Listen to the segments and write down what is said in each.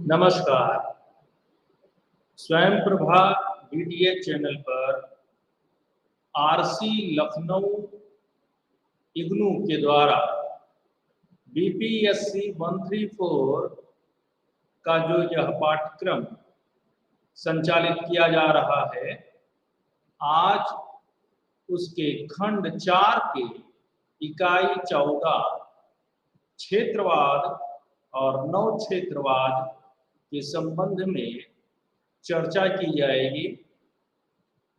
नमस्कार। स्वयं Prabha DTH channel पर आरसी लखनऊ इग्नू के द्वारा बीपीएससी 134 का जो यह पाठ्यक्रम संचालित किया जा रहा है, आज उसके खंड 4 के इकाई 14 क्षेत्रवाद और नव क्षेत्रवाद के संबंध में चर्चा की जाएगी।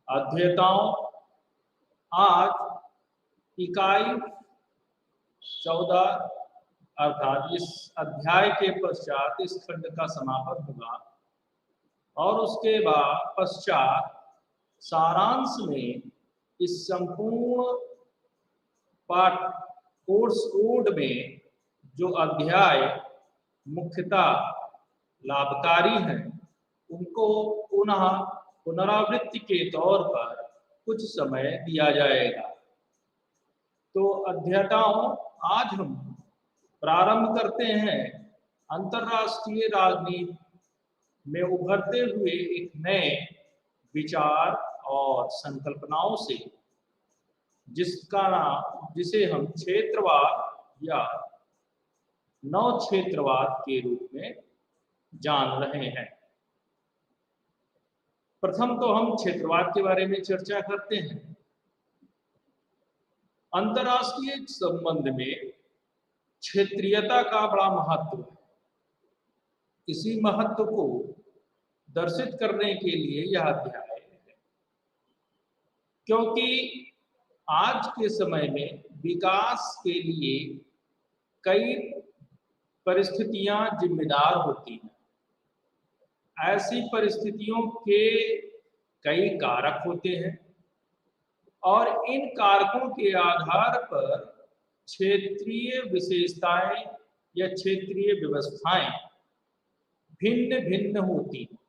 अध्येताओं, आज इकाई 14 अर्थात इस अध्याय के पश्चात इस खंड का समापन होगा और उसके बाद पश्चात सारांश में इस संपूर्ण पाठ कोर्स कोड में जो अध्याय मुख्यतः लाभकारी हैं, उनको पुनः पुनरावृत्ति के तौर पर कुछ समय दिया जाएगा। तो अध्येताओं, आज हम प्रारंभ करते हैं अंतर्राष्ट्रीय राजनीति में उभरते हुए एक नए विचार और संकल्पनाओं से, जिसे हम क्षेत्रवाद या नव क्षेत्रवाद के रूप में जान रहे हैं। प्रथम तो हम क्षेत्रवाद के बारे में चर्चा करते हैं। अंतर्राष्ट्रीय संबंध में क्षेत्रीयता का बड़ा महत्व है। इसी महत्व को दर्शित करने के लिए यह अध्याय है, क्योंकि आज के समय में विकास के लिए कई परिस्थितियां जिम्मेदार होती हैं। ऐसी परिस्थितियों के कई कारक होते हैं और इन कारकों के आधार पर क्षेत्रीय विशेषताएं या क्षेत्रीय व्यवस्थाएं भिन्न भिन्न होती हैं।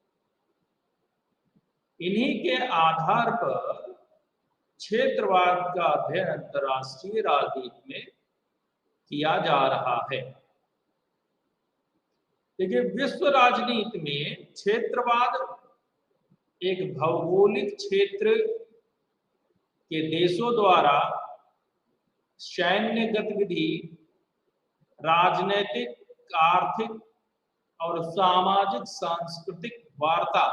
इन्हीं के आधार पर क्षेत्रवाद का अध्ययन अंतर्राष्ट्रीय राजनीति में किया जा रहा है। देखिए, विश्व राजनीति में क्षेत्रवाद एक भौगोलिक क्षेत्र के देशों द्वारा सैन्य गतिविधि, राजनीतिक, आर्थिक और सामाजिक सांस्कृतिक वार्ता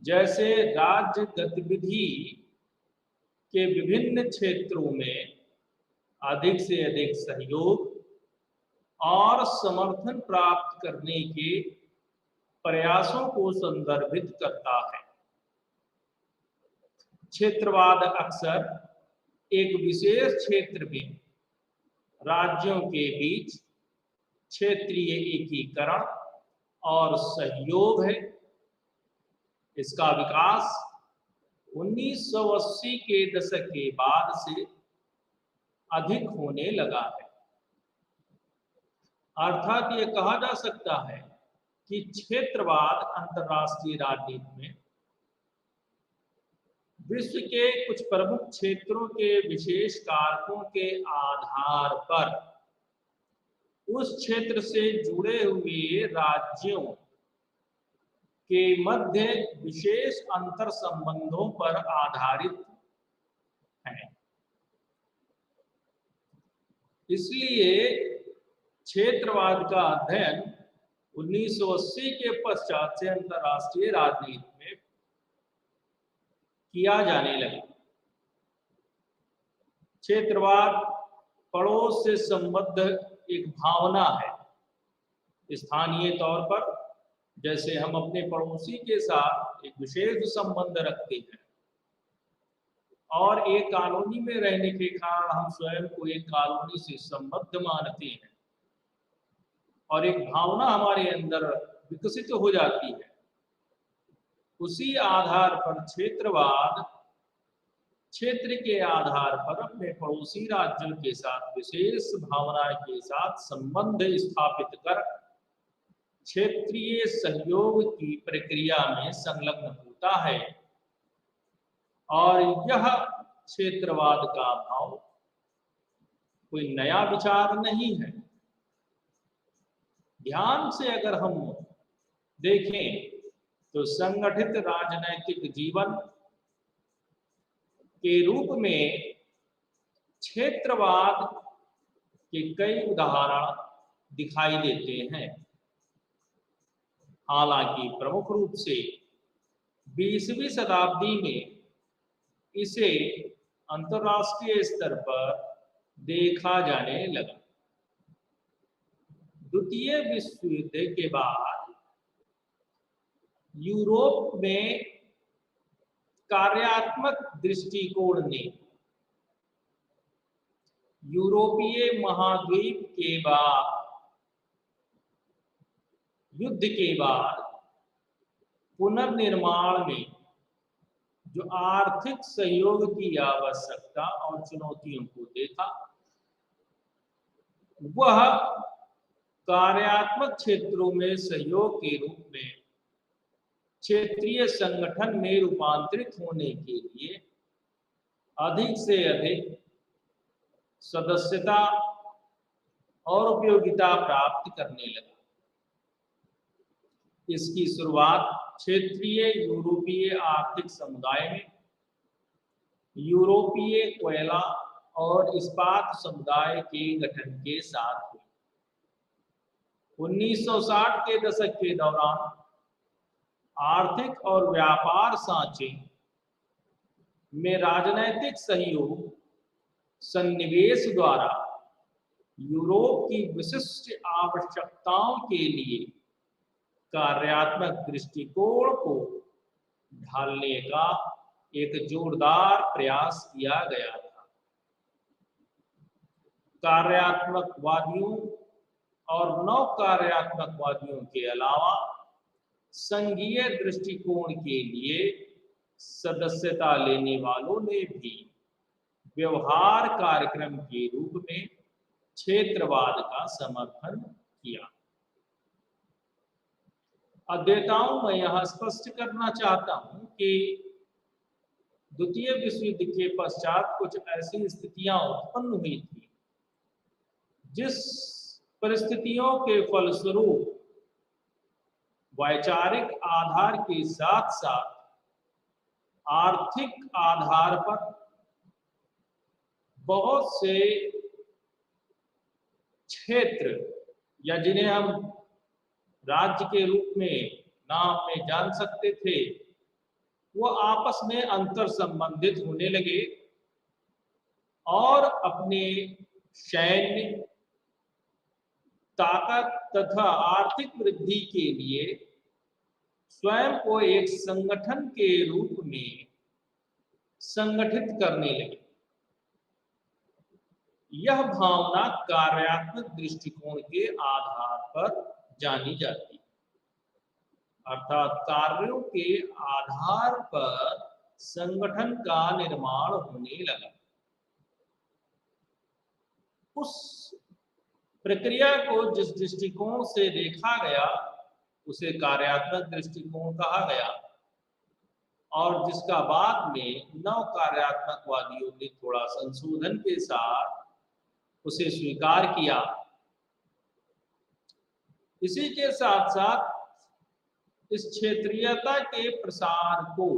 जैसे राज्य गतिविधि के विभिन्न क्षेत्रों में अधिक से अधिक सहयोग और समर्थन प्राप्त करने के प्रयासों को संदर्भित करता है। क्षेत्रवाद अक्सर एक विशेष क्षेत्र में राज्यों के बीच क्षेत्रीय एकीकरण और सहयोग है। इसका विकास 1980 के दशक के बाद से अधिक होने लगा है। अर्थात ये कहा जा सकता है कि क्षेत्रवाद अंतर्राष्ट्रीय राजनीति में विश्व के कुछ प्रमुख क्षेत्रों के विशेष कारकों के आधार पर उस क्षेत्र से जुड़े हुए राज्यों के मध्य विशेष अंतर संबंधों पर आधारित है। इसलिए क्षेत्रवाद का अध्ययन 1980 के पश्चात से अंतर्राष्ट्रीय राजनीति में किया जाने लगा। क्षेत्रवाद पड़ोस से संबद्ध एक भावना है। स्थानीय तौर पर जैसे हम अपने पड़ोसी के साथ एक विशेष संबंध रखते हैं और एक कॉलोनी में रहने के कारण हम स्वयं को एक कॉलोनी से संबद्ध मानते हैं और एक भावना हमारे अंदर विकसित हो जाती है। उसी आधार पर क्षेत्रवाद क्षेत्र के आधार पर अपने पड़ोसी राज्यों के साथ विशेष भावना के साथ संबंध स्थापित कर क्षेत्रीय सहयोग की प्रक्रिया में संलग्न होता है। और यह क्षेत्रवाद का भाव कोई नया विचार नहीं है। ध्यान से अगर हम देखें तो संगठित राजनैतिक जीवन के रूप में क्षेत्रवाद के कई उदाहरण दिखाई देते हैं। हालांकि प्रमुख रूप से 20वीं शताब्दी में इसे अंतर्राष्ट्रीय स्तर पर देखा जाने लगा। द्वितीय विश्व युद्ध के बाद यूरोप में कार्यात्मक दृष्टिकोण ने यूरोपीय महाद्वीप के बाद युद्ध के बाद पुनर्निर्माण में जो आर्थिक सहयोग की आवश्यकता और चुनौतियों को देखा, वह कार्यात्मक क्षेत्रों में सहयोग के रूप में क्षेत्रीय संगठन में रूपांतरित होने के लिए अधिक से अधिक सदस्यता और उपयोगिता प्राप्त करने लगा। इसकी शुरुआत क्षेत्रीय यूरोपीय आर्थिक समुदाय में यूरोपीय कोयला और इस्पात समुदाय के गठन के साथ हुई। 1960 के दशक के दौरान आर्थिक और व्यापार सांचे में राजनैतिक सहयोग सन्निवेश द्वारा यूरोप की विशिष्ट आवश्यकताओं के लिए कार्यात्मक दृष्टिकोण को ढालने का एक जोरदार प्रयास किया गया था। कार्यात्मकवादियों और नव कार्यात्मकवादियों के अलावा संघीय दृष्टिकोण के लिए सदस्यता लेने वालों ने भी व्यवहार कार्यक्रम के रूप में क्षेत्रवाद का समर्थन किया। अध्येताओं, मैं यह स्पष्ट करना चाहता हूं कि द्वितीय विश्व युद्ध के पश्चात कुछ ऐसी स्थितियां उत्पन्न हुई थी जिस परिस्थितियों के फलस्वरूप वैचारिक आधार के साथ साथ आर्थिक आधार पर बहुत से क्षेत्र या जिन्हें हम राज्य के रूप में नाम में जान सकते थे, वो आपस में अंतर संबंधित होने लगे और अपने सैन्य ताकत तथा आर्थिक वृद्धि के लिए स्वयं को एक संगठन के रूप में संगठित करने लगे। यह भावना कार्यात्मक दृष्टिकोण के आधार पर जानी जाती है, अर्थात कार्यों के आधार पर संगठन का निर्माण होने लगा। उस प्रक्रिया को जिस दृष्टिकोण से देखा गया उसे कार्यात्मक दृष्टिकोण कहा गया और जिसका बाद में नव कार्यात्मकवादियों ने थोड़ा संशोधन के साथ उसे स्वीकार किया। इसी के साथ साथ इस क्षेत्रीयता के प्रसार को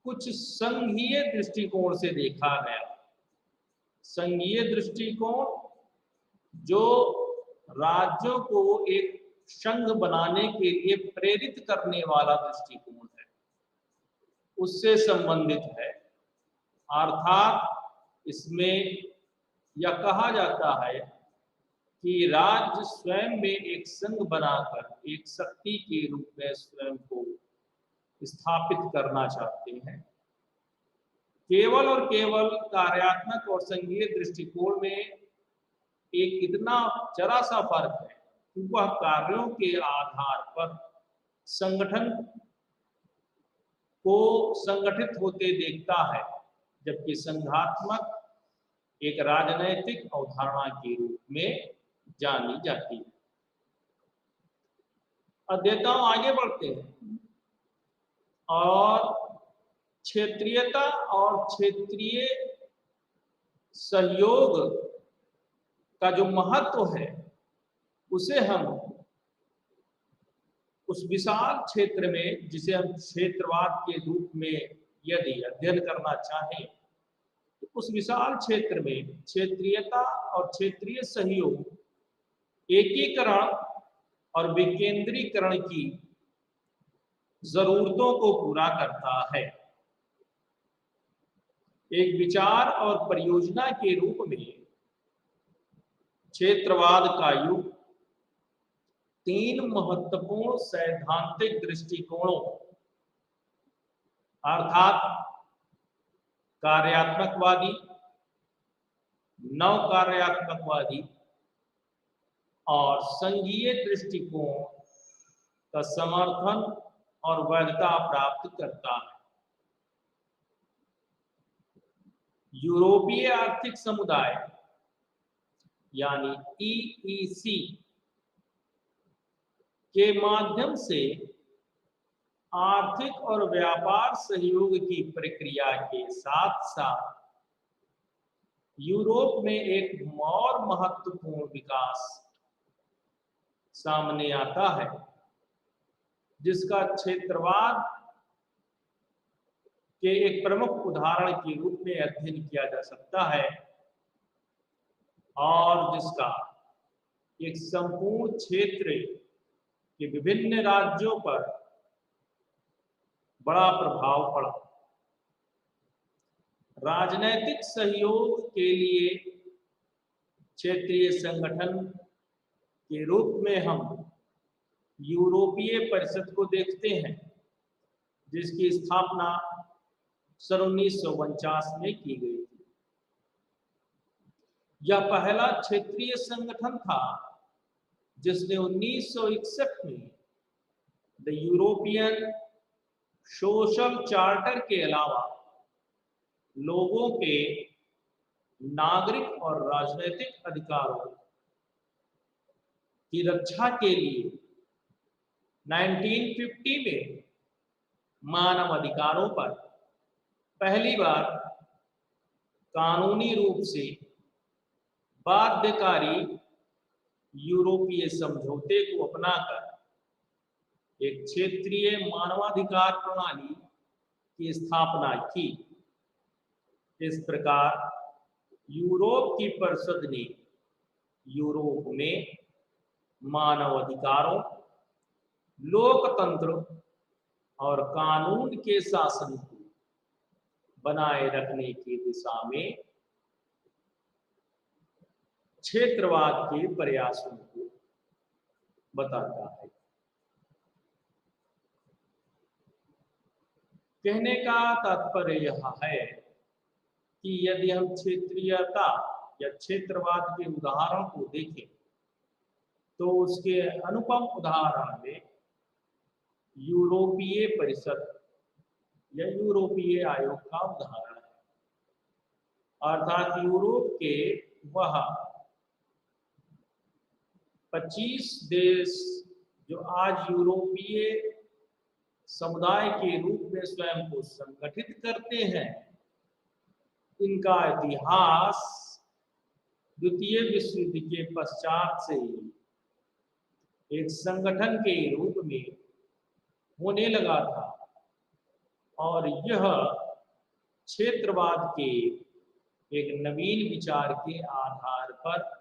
कुछ संघीय दृष्टिकोण से देखा गया। संघीय दृष्टिकोण जो राज्यों को एक संघ बनाने के लिए प्रेरित करने वाला दृष्टिकोण है, उससे संबंधित है। अर्थात इसमें यह कहा जाता है कि राज्य स्वयं में एक संघ बनाकर एक शक्ति के रूप में स्वयं को स्थापित करना चाहते हैं। केवल और केवल कार्यात्मक और संघीय दृष्टिकोण में एक इतना जरा सा फर्क है कि वह कार्यों के आधार पर संगठन को संगठित होते देखता है, जबकि संघात्मक एक राजनैतिक अवधारणा के रूप में जानी जाती है। अध्येताओं, आगे बढ़ते हैं और क्षेत्रीयता और क्षेत्रीय सहयोग का जो महत्व है उसे हम उस विशाल क्षेत्र में, जिसे हम क्षेत्रवाद के रूप में यदि अध्ययन करना चाहें, तो उस विशाल क्षेत्र में क्षेत्रीयता और क्षेत्रीय सहयोग, एकीकरण और विकेंद्रीकरण की जरूरतों को पूरा करता है। एक विचार और परियोजना के रूप में क्षेत्रवाद का युग 3 महत्वपूर्ण सैद्धांतिक दृष्टिकोणों अर्थात कार्यात्मकवादी, नवकार्यात्मकवादी और संघीय दृष्टिकोण का समर्थन और वैधता प्राप्त करता है। यूरोपीय आर्थिक समुदाय यानी EEC के माध्यम से आर्थिक और व्यापार सहयोग की प्रक्रिया के साथ साथ यूरोप में एक और महत्वपूर्ण विकास सामने आता है, जिसका क्षेत्रवाद के एक प्रमुख उदाहरण के रूप में अध्ययन किया जा सकता है और जिसका एक संपूर्ण क्षेत्र के विभिन्न राज्यों पर बड़ा प्रभाव पड़ा। राजनैतिक सहयोग के लिए क्षेत्रीय संगठन के रूप में हम यूरोपीय परिषद को देखते हैं, जिसकी स्थापना सन 1949 में की गई थी। यह पहला क्षेत्रीय संगठन था जिसने 1961 में द यूरोपियन सोशल चार्टर के अलावा लोगों के नागरिक और राजनीतिक अधिकारों की रक्षा के लिए 1950 में मानव अधिकारों पर पहली बार कानूनी रूप से बाध्यकारी यूरोपीय समझौते को अपनाकर एक क्षेत्रीय मानवाधिकार प्रणाली की स्थापना की। इस प्रकार यूरोप की परिषद ने यूरोप में मानव अधिकारों, लोकतंत्र और कानून के शासन को बनाए रखने की दिशा में क्षेत्रवाद के प्रयासों को बताता है। कहने का तात्पर्य यह है कि यदि हम क्षेत्रीयता या क्षेत्रवाद के उदाहरण को देखें तो उसके अनुपम उदाहरण में यूरोपीय परिषद या यूरोपीय आयोग का उदाहरण है। अर्थात यूरोप के वह 25 देश जो आज यूरोपीय समुदाय के रूप में स्वयं को संगठित करते हैं, इनका इतिहास द्वितीय विश्व युद्ध के पश्चात से एक संगठन के रूप में होने लगा था और यह क्षेत्रवाद के एक नवीन विचार के आधार पर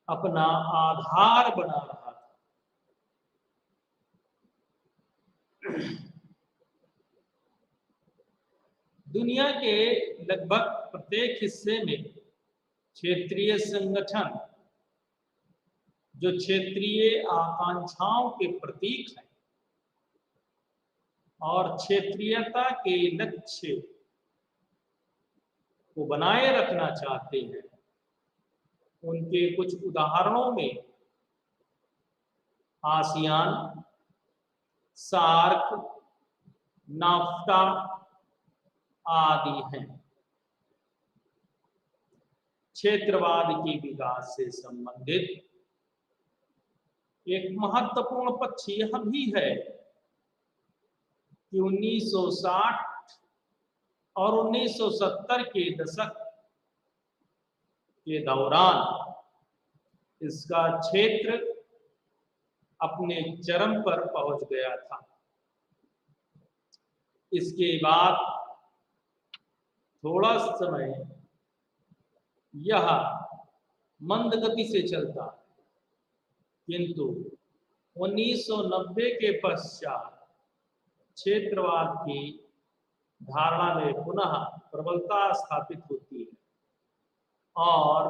अपना आधार बना रहा था। दुनिया के लगभग प्रत्येक हिस्से में क्षेत्रीय संगठन जो क्षेत्रीय आकांक्षाओं के प्रतीक हैं और क्षेत्रीयता के लक्ष्य को बनाए रखना चाहते हैं, उनके कुछ उदाहरणों में आसियान, सार्क, नाफ्टा आदि हैं। क्षेत्रवाद के विकास से संबंधित एक महत्वपूर्ण पक्ष यह भी है कि 1960 और 1970 के दशक के दौरान इसका क्षेत्र अपने चरम पर पहुंच गया था। इसके बाद थोड़ा समय यह मंद गति से चलता, किंतु 1990 के पश्चात क्षेत्रवाद की धारणा में पुनः प्रबलता स्थापित होती है और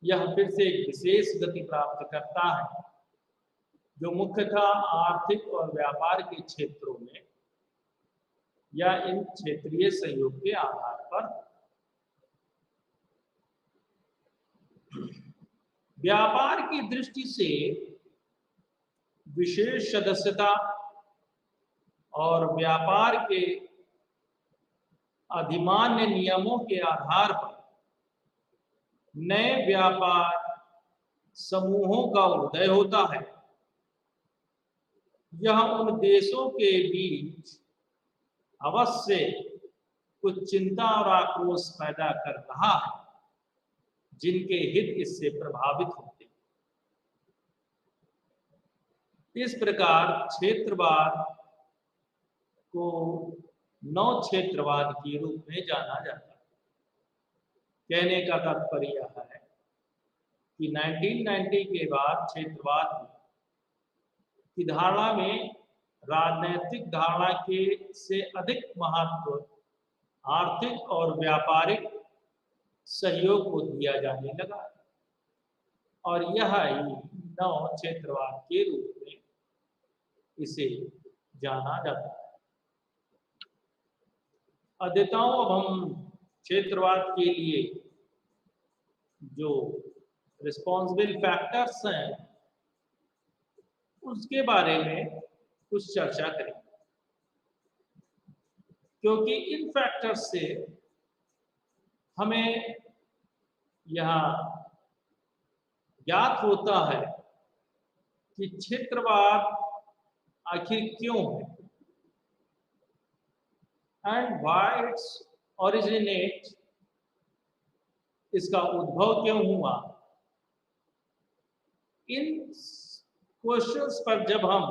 यह फिर से एक विशेष गति प्राप्त करता है, जो मुख्यतः आर्थिक और व्यापार के क्षेत्रों में या इन क्षेत्रीय सहयोग के आधार पर व्यापार की दृष्टि से विशेष सदस्यता और व्यापार के अधिमान्य नियमों के आधार पर नए व्यापार समूहों का उदय होता है। यह उन देशों के बीच अवश्य कुछ चिंता और आक्रोश पैदा कर रहा है जिनके हित इससे प्रभावित होते हैं। इस प्रकार क्षेत्रवाद को नव क्षेत्रवाद के रूप में जाना जाता है। कहने का तात्पर्य यह है कि 1990 के बाद क्षेत्रवाद की धारणा में राजनैतिक धारणा के से अधिक महत्व आर्थिक और व्यापारिक सहयोग को दिया जाने लगा और यह ही नव क्षेत्रवाद के रूप में इसे जाना जाता है। अध्येताओं, अब हम क्षेत्रवाद के लिए जो रिस्पॉन्सिबल फैक्टर्स हैं उसके बारे में कुछ चर्चा करें, क्योंकि इन फैक्टर्स से हमें यह ज्ञात होता है कि क्षेत्रवाद आखिर क्यों है एंड व्हाई इट्स ओरिजिनेट, इसका उद्भव क्यों हुआ। इन क्वेश्चंस पर जब हम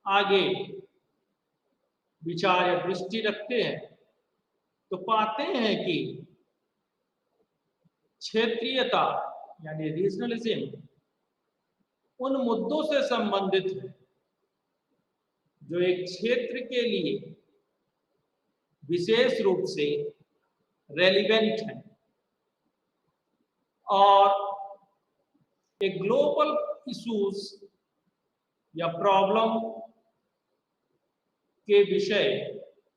आगे विचार या दृष्टि रखते हैं तो पाते हैं कि क्षेत्रीयता यानी रीजनलिज्म उन मुद्दों से संबंधित है जो एक क्षेत्र के लिए विशेष रूप से रेलिवेंट है और एक ग्लोबल इश्यूज या प्रॉब्लम के विषय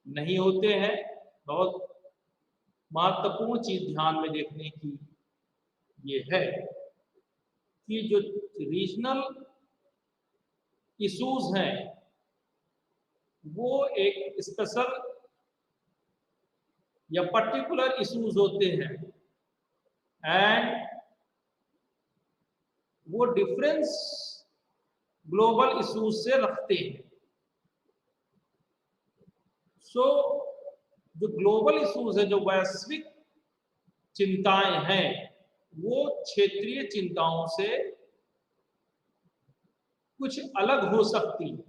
नहीं होते हैं। बहुत महत्वपूर्ण चीज ध्यान में देखने की ये है कि जो रीजनल इश्यूज हैं वो एक स्पेशल या पर्टिकुलर इश्यूज होते हैं एंड वो डिफरेंस ग्लोबल इश्यूज से रखते हैं। सो जो ग्लोबल इश्यूज है, जो वैश्विक चिंताएं हैं, वो क्षेत्रीय चिंताओं से कुछ अलग हो सकती है।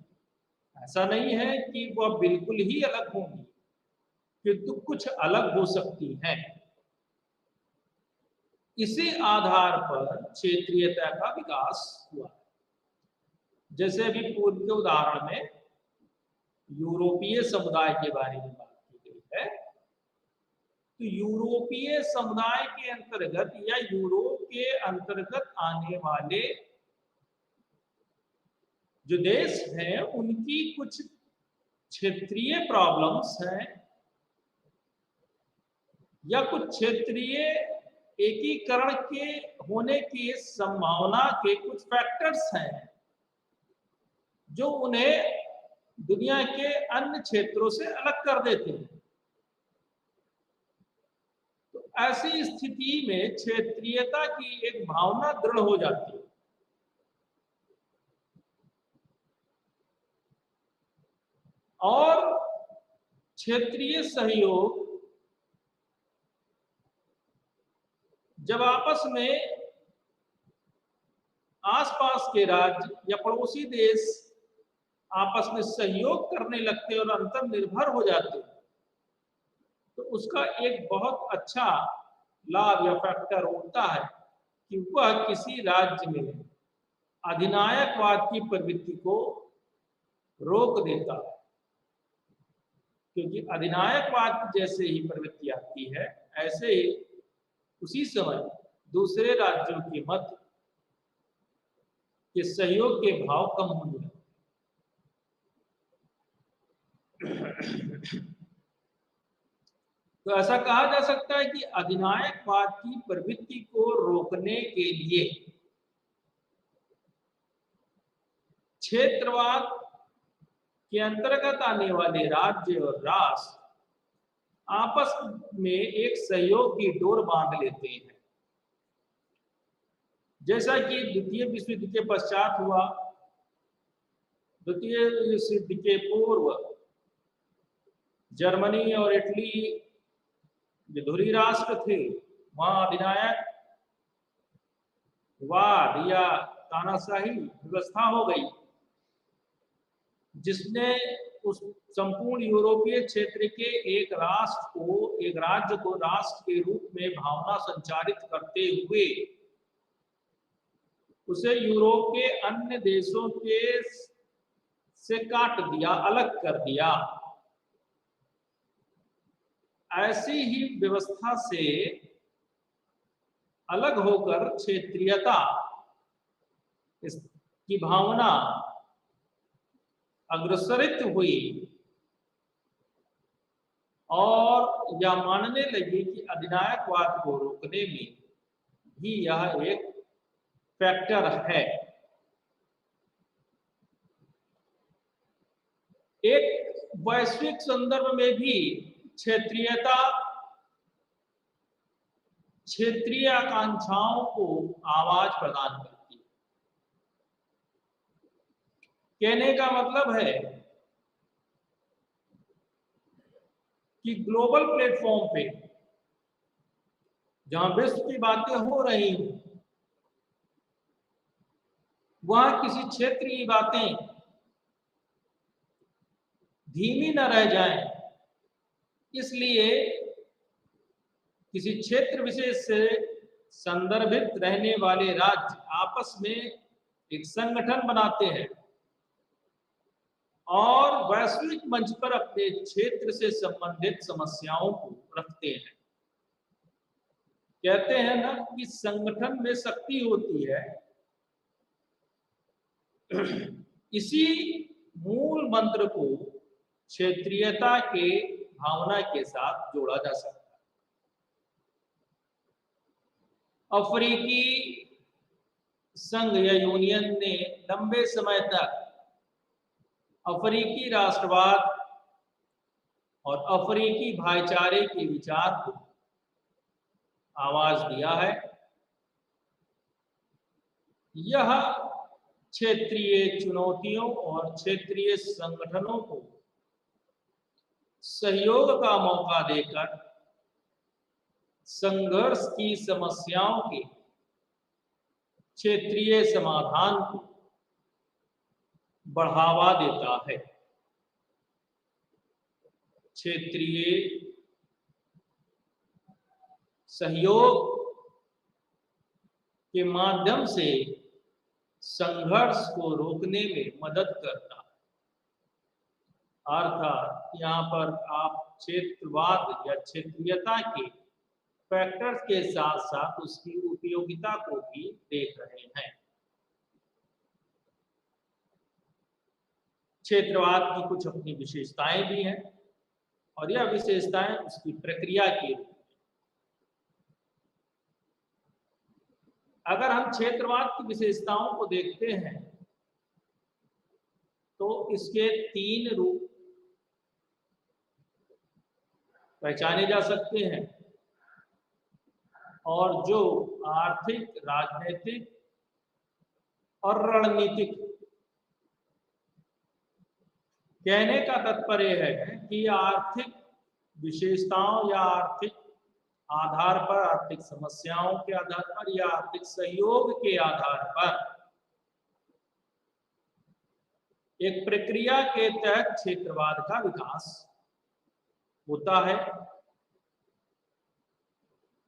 ऐसा नहीं है कि वह बिल्कुल ही अलग होंगी, किंतु कुछ अलग हो सकती हैं। इसी आधार पर क्षेत्रीयता का विकास हुआ। जैसे अभी पूर्व के उदाहरण में यूरोपीय समुदाय के बारे में बात की गई है, तो यूरोपीय समुदाय के अंतर्गत या यूरोप के अंतर्गत आने वाले जो देश हैं उनकी कुछ क्षेत्रीय प्रॉब्लम्स हैं या कुछ क्षेत्रीय एकीकरण के होने की संभावना के कुछ फैक्टर्स हैं जो उन्हें दुनिया के अन्य क्षेत्रों से अलग कर देते हैं। तो ऐसी स्थिति में क्षेत्रीयता की एक भावना दृढ़ हो जाती है और क्षेत्रीय सहयोग जब आपस में आसपास के राज्य या पड़ोसी देश आपस में सहयोग करने लगते और अंतर्निर्भर हो जाते, तो उसका एक बहुत अच्छा लाभ या फैक्टर होता है कि वह किसी राज्य में अधिनायकवाद की प्रवृत्ति को रोक देता है। क्योंकि अधिनायकवाद की जैसे ही प्रवृत्ति आती है, ऐसे ही उसी समय दूसरे राज्यों के मध्य के सहयोग के भाव कम होने लगते। तो ऐसा कहा जा सकता है कि अधिनायकवाद की प्रवृत्ति को रोकने के लिए क्षेत्रवाद के अंतर्गत आने वाले राज्य और राष्ट्र आपस में एक सहयोग की डोर बांध लेते हैं, जैसा कि द्वितीय विश्व युद्ध के पश्चात हुआ। द्वितीय विश्व युद्ध के पूर्व जर्मनी और इटली जो धुरी राष्ट्र थे, वहां अधिनायक वाद या तानाशाही व्यवस्था हो गई, जिसने उस संपूर्ण यूरोपीय क्षेत्र के एक राज्य को राष्ट्र के रूप में भावना संचारित करते हुए उसे यूरोप के अन्य देशों के से काट दिया, अलग कर दिया। ऐसी ही व्यवस्था से अलग होकर क्षेत्रीयता की भावना अग्रसरित हुई और यह मानने लगी कि अधिनायकवाद को रोकने में भी यह एक फैक्टर है। एक वैश्विक संदर्भ में भी क्षेत्रीयता क्षेत्रीय आकांक्षाओं को आवाज प्रदान करती है। कहने का मतलब है कि ग्लोबल प्लेटफॉर्म पे जहां विश्व की बातें हो रही हैं, वहां किसी क्षेत्र की बातें धीमी न रह जाएं, इसलिए किसी क्षेत्र विशेष से संदर्भित रहने वाले राज्य आपस में एक संगठन बनाते हैं और वैश्विक मंच पर अपने क्षेत्र से संबंधित समस्याओं को रखते हैं। कहते हैं ना कि संगठन में शक्ति होती है। इसी मूल मंत्र को क्षेत्रीयता के भावना के साथ जोड़ा जा सकता है। अफ्रीकी संघ या यूनियन ने लंबे समय तक अफ्रीकी राष्ट्रवाद और अफ्रीकी भाईचारे के विचार को आवाज दिया है। यह क्षेत्रीय चुनौतियों और क्षेत्रीय संगठनों को सहयोग का मौका देकर संघर्ष की समस्याओं के क्षेत्रीय समाधान को बढ़ावा देता है। क्षेत्रीय सहयोग के माध्यम से संघर्ष को रोकने में मदद करता है। अर्थात यहाँ पर आप क्षेत्रवाद या क्षेत्रीयता के फैक्टर्स के साथ साथ उसकी उपयोगिता को भी देख रहे हैं। क्षेत्रवाद की कुछ अपनी विशेषताएं भी हैं और यह विशेषताएं उसकी प्रक्रिया की रूप में। अगर हम क्षेत्रवाद की विशेषताओं को देखते हैं तो इसके 3 रूप पहचाने जा सकते हैं और जो आर्थिक, राजनीतिक और रणनीतिक। कहने का तात्पर्य है कि आर्थिक विशेषताओं या आर्थिक आधार पर, आर्थिक समस्याओं के आधार पर या आर्थिक सहयोग के आधार पर एक प्रक्रिया के तहत क्षेत्रवाद का विकास होता है।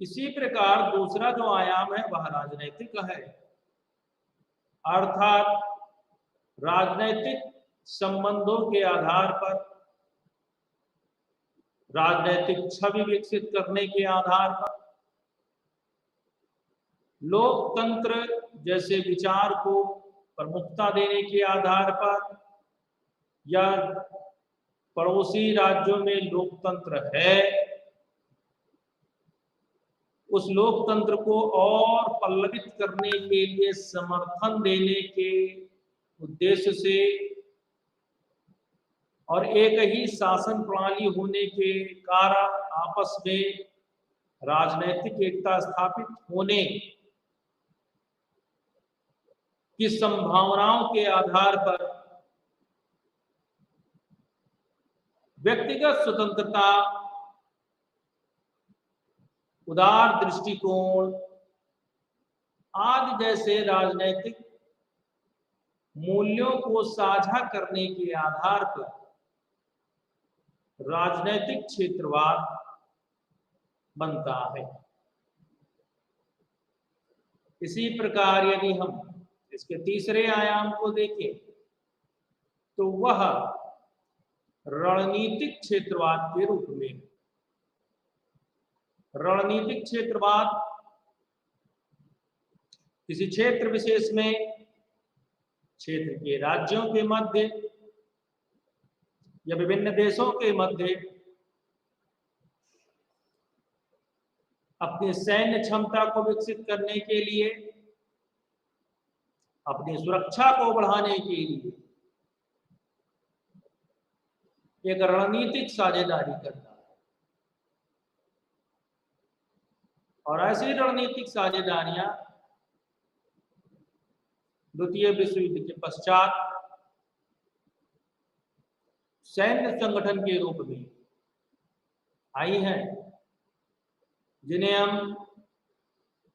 इसी प्रकार दूसरा जो आयाम है वह राजनैतिक है, अर्थात राजनैतिक संबंधों के आधार पर, राजनैतिक छवि विकसित करने के आधार पर, लोकतंत्र जैसे विचार को प्रमुखता देने के आधार पर, या पड़ोसी राज्यों में लोकतंत्र है, उस लोकतंत्र को और पल्लवित करने के लिए समर्थन देने के उद्देश्य से और एक ही शासन प्रणाली होने के कारण आपस में राजनैतिक एकता स्थापित होने की संभावनाओं के आधार पर व्यक्तिगत स्वतंत्रता, उदार दृष्टिकोण आदि जैसे राजनैतिक मूल्यों को साझा करने के आधार पर राजनैतिक क्षेत्रवाद बनता है। इसी प्रकार यदि हम इसके तीसरे आयाम को देखें तो वह रणनीतिक क्षेत्रवाद के रूप में। रणनीतिक क्षेत्रवाद किसी क्षेत्र विशेष में क्षेत्र के राज्यों के मध्य या विभिन्न देशों के मध्य अपनी सैन्य क्षमता को विकसित करने के लिए, अपनी सुरक्षा को बढ़ाने के लिए एक रणनीतिक साझेदारी करता है। और ऐसी रणनीतिक साझेदारियां द्वितीय विश्व युद्ध के पश्चात सैन्य संगठन के रूप में आई हैं, जिन्हें हम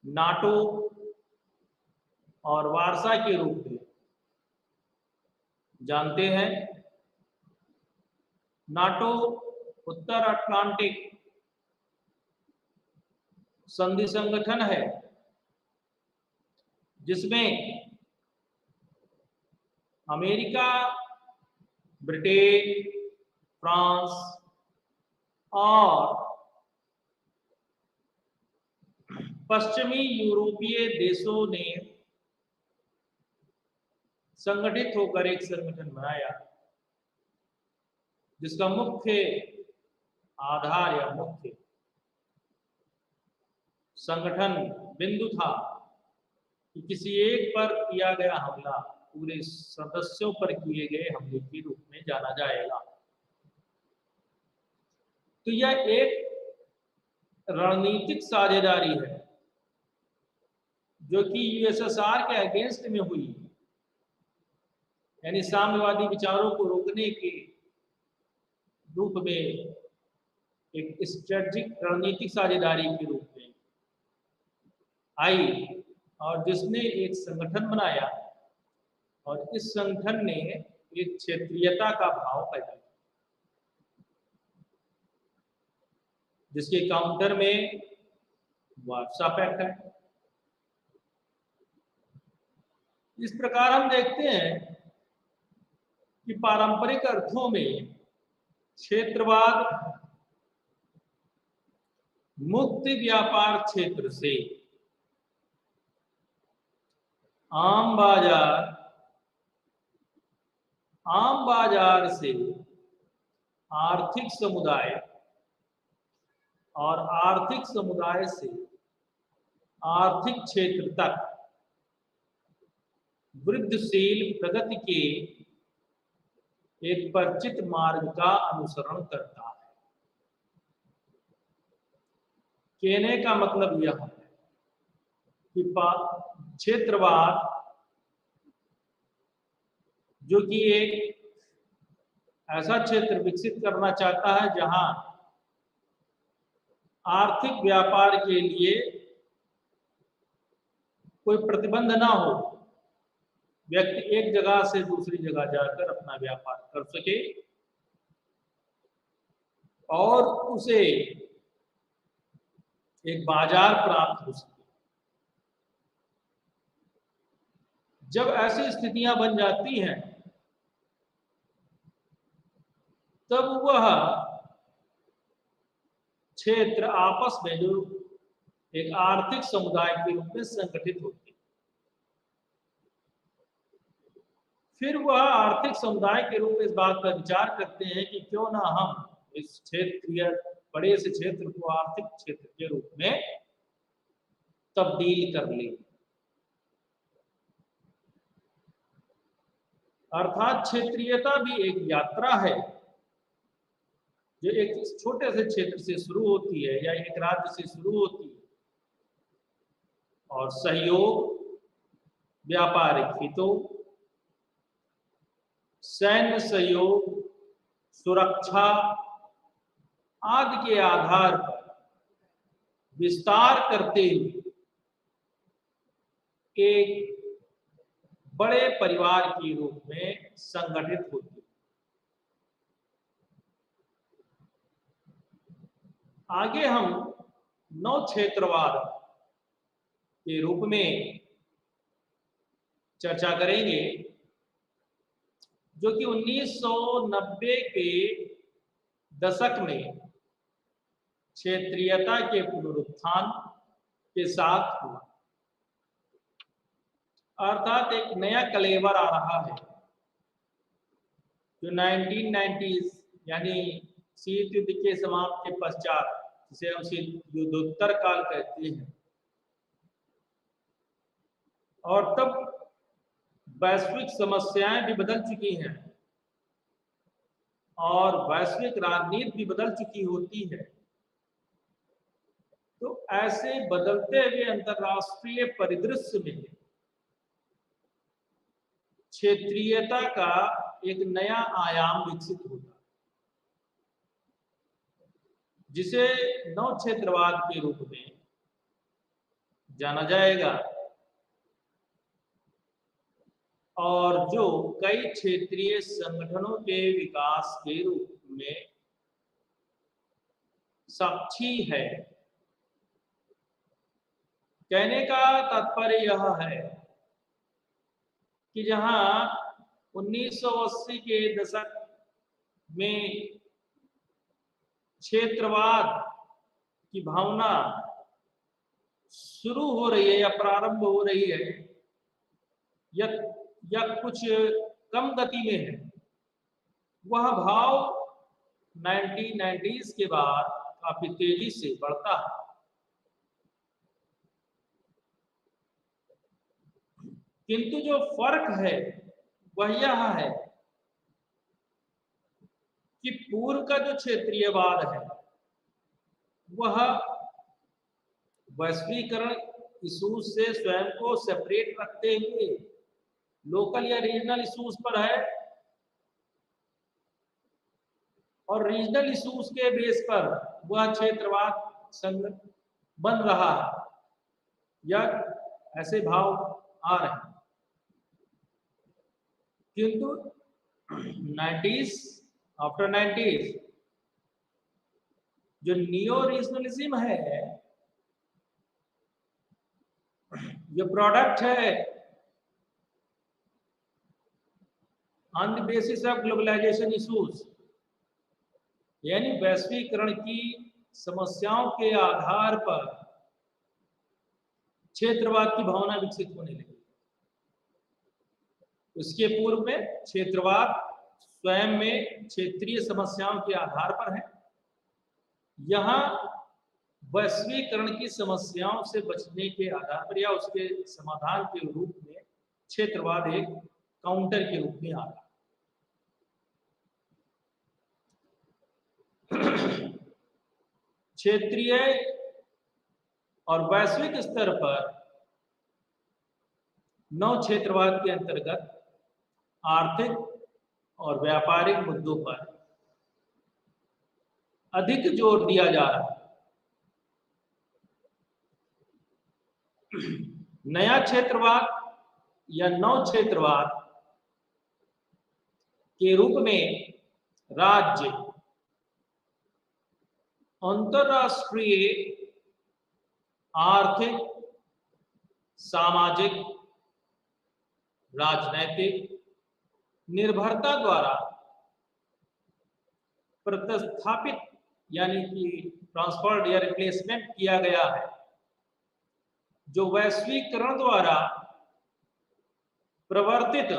नाटो और वार्सा के रूप में जानते हैं। नाटो उत्तर अटलांटिक संधि संगठन है जिसमें अमेरिका, ब्रिटेन, फ्रांस और पश्चिमी यूरोपीय देशों ने संगठित होकर एक संगठन बनाया, जिसका मुख्य आधार या मुख्य संगठन बिंदु था कि किसी एक पर किया गया हमला पूरे सदस्यों पर किए गए हमले के रूप में जाना जाएगा। तो यह एक रणनीतिक साझेदारी है जो कि यूएसएसआर के अगेंस्ट में हुई, यानी साम्यवादी विचारों को रोकने के रूप में एक स्ट्रेटजिक रणनीतिक साझेदारी के रूप में आई, और जिसने एक संगठन बनाया और इस संगठन ने एक क्षेत्रीयता का भाव पैदा किया, जिसके काउंटर में वार्सा पैक्ट है। इस प्रकार हम देखते हैं कि पारंपरिक अर्थों में क्षेत्रवाद मुक्त व्यापार क्षेत्र से आम बाजार से आर्थिक समुदाय और आर्थिक समुदाय से आर्थिक क्षेत्र तक वृद्धिशील प्रगति के एक परिचित मार्ग का अनुसरण करता है। कहने का मतलब यह है कि क्षेत्रवाद जो कि एक ऐसा क्षेत्र विकसित करना चाहता है जहां आर्थिक व्यापार के लिए कोई प्रतिबंध ना हो, व्यक्ति एक जगह से दूसरी जगह जाकर अपना व्यापार कर सके और उसे एक बाजार प्राप्त हो सके। जब ऐसी स्थितियां बन जाती हैं तब वह क्षेत्र आपस में जो एक आर्थिक समुदाय के रूप में संगठित होती है। फिर वह आर्थिक समुदाय के रूप में इस बात पर विचार करते हैं कि क्यों ना हम इस क्षेत्रीय बड़े से क्षेत्र को आर्थिक क्षेत्र के रूप में तब्दील कर लें। अर्थात क्षेत्रीयता भी एक यात्रा है जो एक छोटे से क्षेत्र से शुरू होती है या एक राज्य से शुरू होती है और सहयोग, व्यापारिक हितों, सैन्य सहयोग, सुरक्षा आदि के आधार पर विस्तार करते हुए एक बड़े परिवार के रूप में संगठित होती है। आगे हम नव क्षेत्रवाद के रूप में चर्चा करेंगे जो कि 1990 के दशक में क्षेत्रीयता के पुनरुत्थान के साथ हुआ। अर्थात एक नया कलेवर आ रहा है जो 1990s यानी शीत युद्ध के समाप्ति के पश्चात, जिसे हम शीत युद्धोत्तर काल कहते हैं, और तब वैश्विक समस्याएं भी बदल चुकी हैं और वैश्विक राजनीति भी बदल चुकी होती है। तो ऐसे बदलते हुए अंतरराष्ट्रीय परिदृश्य में क्षेत्रीयता का एक नया आयाम विकसित होता जिसे नव क्षेत्रवाद के रूप में जाना जाएगा और जो कई क्षेत्रीय संगठनों के विकास के रूप में साक्षी है। कहने का तात्पर्य यह है कि जहां 1980 के दशक में क्षेत्रवाद की भावना शुरू हो रही है या प्रारंभ हो रही है या कुछ कम गति में है, वह भाव 1990s के बाद काफी तेजी से बढ़ता है। किंतु जो फर्क है वह यह है कि पूर्व का जो क्षेत्रीयवाद है वह वैश्वीकरण इशूज से स्वयं को सेपरेट रखते हुए लोकल या रीजनल इशूज पर है और रीजनल इशूज के बेस पर वह क्षेत्रवाद संघ बन रहा है या ऐसे भाव आ रहे हैं। किंतु 90s आफ्टर 90s जो नियो रीजनलिज्म है, जो प्रोडक्ट है on the basis of globalization issues, यानी वैश्वीकरण की समस्याओं के आधार पर क्षेत्रवाद की भावना विकसित होने लगी। उसके पूर्व में क्षेत्रवाद स्वयं में क्षेत्रीय समस्याओं के आधार पर है। यहाँ वैश्वीकरण की समस्याओं से बचने के आधार पर या उसके समाधान के रूप में क्षेत्रवाद एक काउंटर के रूप में आ रहा है। क्षेत्रीय और वैश्विक स्तर पर नव क्षेत्रवाद के अंतर्गत आर्थिक और व्यापारिक मुद्दों पर अधिक जोर दिया जा रहा है नया क्षेत्रवाद या नव क्षेत्रवाद के रूप में राज्य अंतरराष्ट्रीय आर्थिक, सामाजिक, राजनैतिक निर्भरता द्वारा प्रतिस्थापित यानी कि ट्रांसफर्ड या रिप्लेसमेंट किया गया है, जो वैश्वीकरण द्वारा प्रवर्तित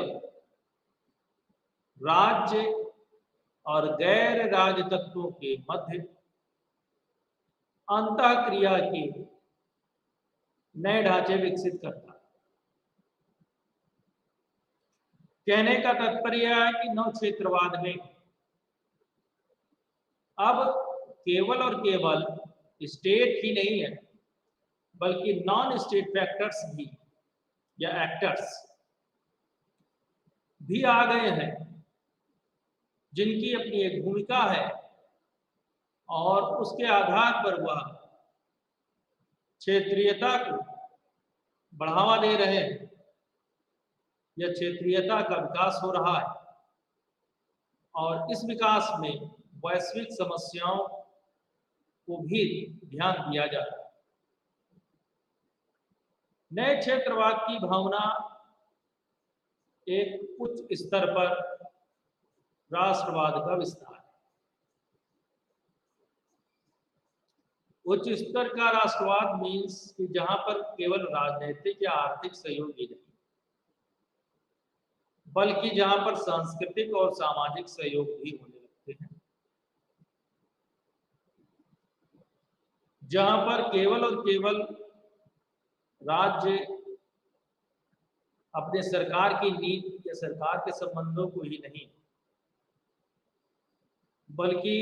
राज्य और गैर राज्य तत्वों के मध्य अंतःक्रिया के नए ढांचे विकसित करता है। कहने का तात्पर्य है कि नव क्षेत्रवाद में अब केवल और केवल स्टेट ही नहीं है, बल्कि नॉन स्टेट फैक्टर्स भी या एक्टर्स भी आ गए हैं, जिनकी अपनी एक भूमिका है और उसके आधार पर वह क्षेत्रीयता को बढ़ावा दे रहे हैं या क्षेत्रीयता का विकास हो रहा है और इस विकास में वैश्विक समस्याओं को भी ध्यान दिया जा रहा है। नए क्षेत्रवाद की भावना एक उच्च स्तर पर राष्ट्रवाद का विस्तार है। उच्च स्तर का राष्ट्रवाद मीन्स कि जहां पर केवल राजनीतिक या आर्थिक सहयोग ही नहीं, बल्कि जहां पर सांस्कृतिक और सामाजिक सहयोग भी होने लगते हैं, जहां पर केवल और केवल राज्य अपने सरकार की नीति या सरकार के संबंधों को ही नहीं, बल्कि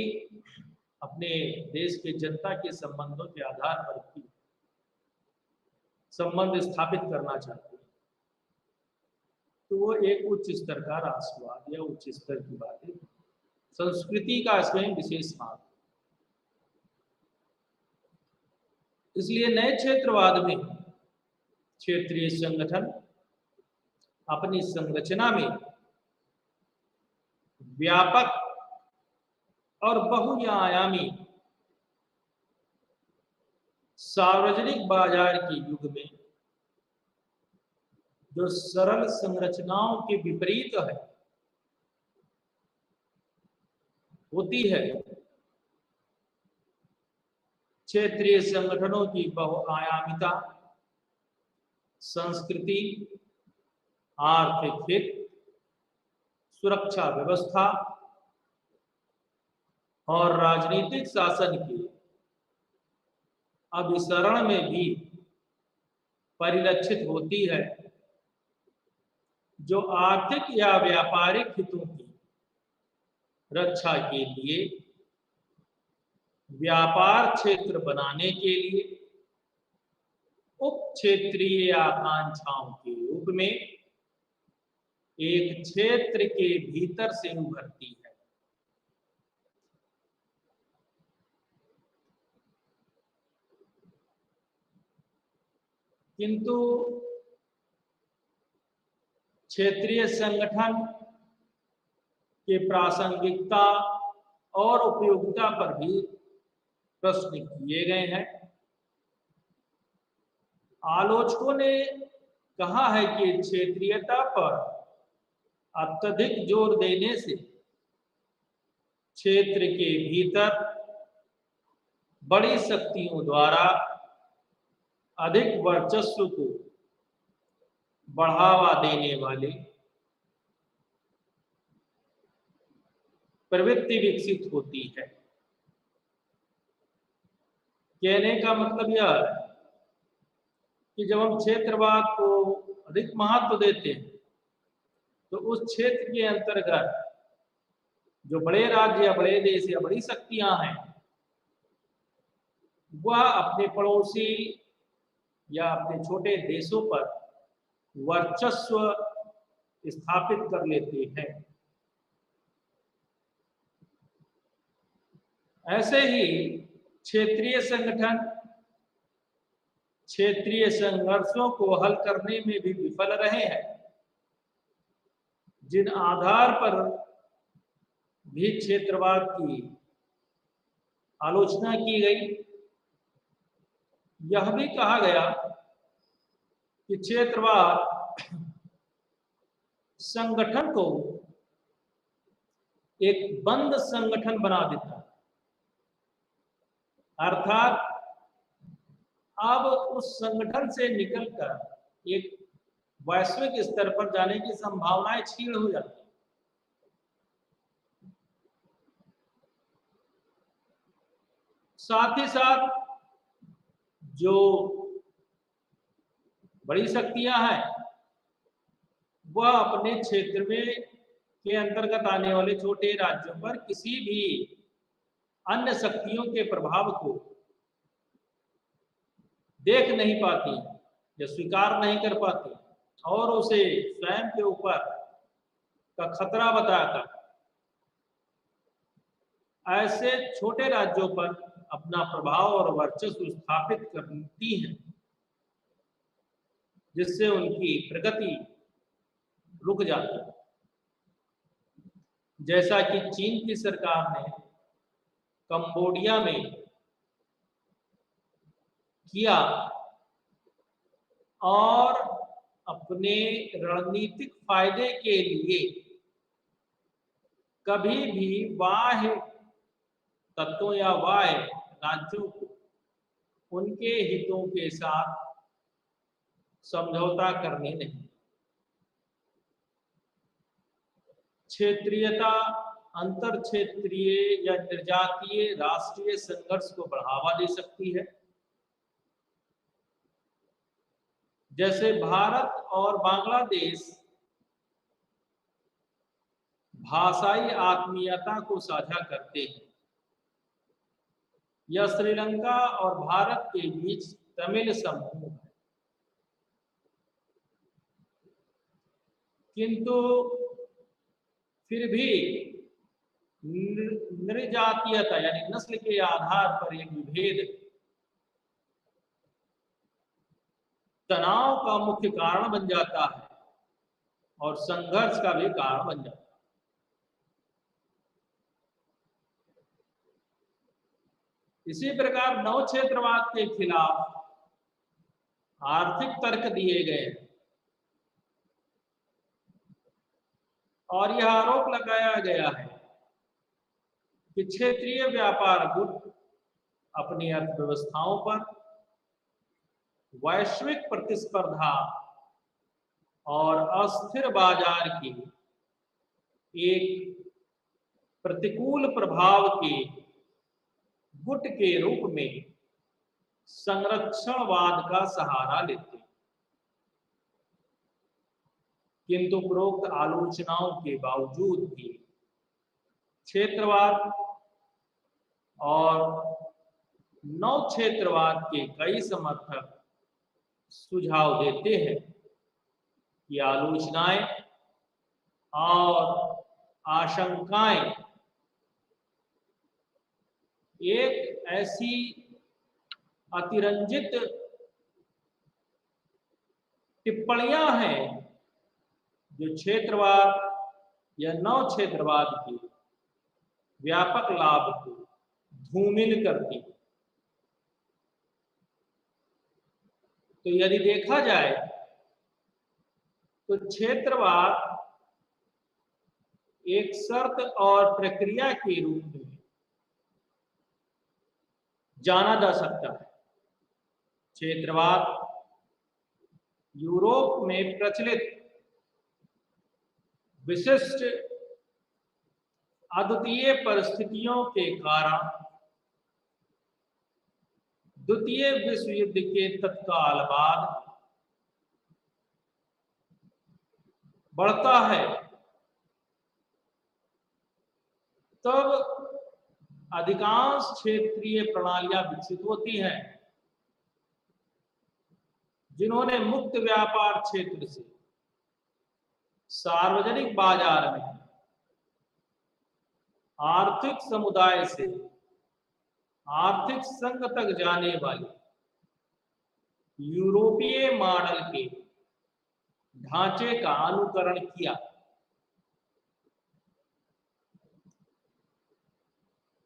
अपने देश के जनता के संबंधों के आधार पर भी संबंध स्थापित करना चाहते हैं, तो वो एक उच्च स्तर का राष्ट्रवाद या उच्च स्तर की बात है। संस्कृति का इसमें विशेष महत्व। इसलिए नए क्षेत्रवाद में क्षेत्रीय संगठन अपनी संरचना में व्यापक और बहुआयामी सार्वजनिक बाजार के युग में जो सरल संरचनाओं के विपरीत है होती है, क्षेत्रीय संगठनों की बहुआयामिता, संस्कृति, आर्थिक हित, सुरक्षा व्यवस्था और राजनीतिक शासन के अभिसरण में भी परिलक्षित होती है, जो आर्थिक या व्यापारिक हितों की रक्षा के लिए व्यापार क्षेत्र बनाने के लिए उप क्षेत्रीय आकांक्षाओं के रूप में एक क्षेत्र के भीतर से उभरती है। किंतु क्षेत्रीय संगठन के प्रासंगिकता और उपयोगिता पर भी प्रश्न किए गए हैं। आलोचकों ने कहा है कि क्षेत्रीयता पर अत्यधिक जोर देने से क्षेत्र के भीतर बड़ी शक्तियों द्वारा अधिक वर्चस्व को बढ़ावा देने वाली प्रवृत्ति विकसित होती है। कहने का मतलब यह है कि जब हम क्षेत्रवाद को अधिक महत्व देते हैं, तो उस क्षेत्र के अंतर्गत जो बड़े राज्य या बड़े देश या बड़ी शक्तियां हैं, वह अपने पड़ोसी या अपने छोटे देशों पर वर्चस्व स्थापित कर लेते हैं। ऐसे ही क्षेत्रीय संगठन क्षेत्रीय संघर्षों को हल करने में भी विफल रहे हैं। जिन आधार पर भी क्षेत्रवाद की आलोचना की गई, यह भी कहा गया कि क्षेत्रवाद संगठन को एक बंद संगठन बना देता है, अर्थात अब उस संगठन से निकलकर एक वैश्विक स्तर पर जाने की संभावनाएं क्षीण हो जाती हैं। साथ ही साथ जो बड़ी शक्तियां हैं वह अपने क्षेत्र में के अंतर्गत आने वाले छोटे राज्यों पर किसी भी अन्य शक्तियों के प्रभाव को देख नहीं पाती या स्वीकार नहीं कर पाती और उसे स्वयं के ऊपर का खतरा बताकर ऐसे छोटे राज्यों पर अपना प्रभाव और वर्चस्व स्थापित करती हैं, जिससे उनकी प्रगति रुक जाती है। जैसा कि चीन की सरकार ने कंबोडिया में किया और अपने रणनीतिक फायदे के लिए कभी भी बाह्य तत्वों या बाह्य राज्यों को उनके हितों के साथ समझौता करने नहीं। क्षेत्रीयता अंतर क्षेत्रीय या निर्जातीय राष्ट्रीय संघर्ष को बढ़ावा दे सकती है। जैसे भारत और बांग्लादेश भाषाई आत्मीयता को साझा करते हैं, या श्रीलंका और भारत के बीच तमिल समूह है, किंतु फिर भी निर्जातीयता यानी नस्ल के आधार पर एक विभेद तनाव का मुख्य कारण बन जाता है और संघर्ष का भी कारण बन जाता है। इसी प्रकार नव क्षेत्रवाद के खिलाफ आर्थिक तर्क दिए गए और यह आरोप लगाया गया है कि क्षेत्रीय व्यापार गुट अपनी अर्थव्यवस्थाओं पर वैश्विक प्रतिस्पर्धा और अस्थिर बाजार के एक प्रतिकूल प्रभाव के गुट के रूप में संरक्षणवाद का सहारा लेते हैं। किंतु उपरोक्त आलोचनाओं के बावजूद भी क्षेत्रवाद और नव क्षेत्रवाद के कई समर्थक सुझाव देते हैं कि आलोचनाएं और आशंकाएं एक ऐसी अतिरंजित टिप्पणियां हैं जो क्षेत्रवाद या नव क्षेत्रवाद के व्यापक लाभ को धूमिल करती है। तो यदि देखा जाए तो क्षेत्रवाद एक शर्त और प्रक्रिया के रूप में जाना जा सकता है। क्षेत्रवाद यूरोप में प्रचलित विशिष्ट अद्वितीय परिस्थितियों के कारण द्वितीय विश्व युद्ध के तत्काल बाद बढ़ता है, तब अधिकांश क्षेत्रीय प्रणालियां विकसित होती हैं जिन्होंने मुक्त व्यापार क्षेत्र से सार्वजनिक बाजार में आर्थिक समुदाय से आर्थिक संघ तक जाने वाली यूरोपीय मॉडल के ढांचे का अनुकरण किया।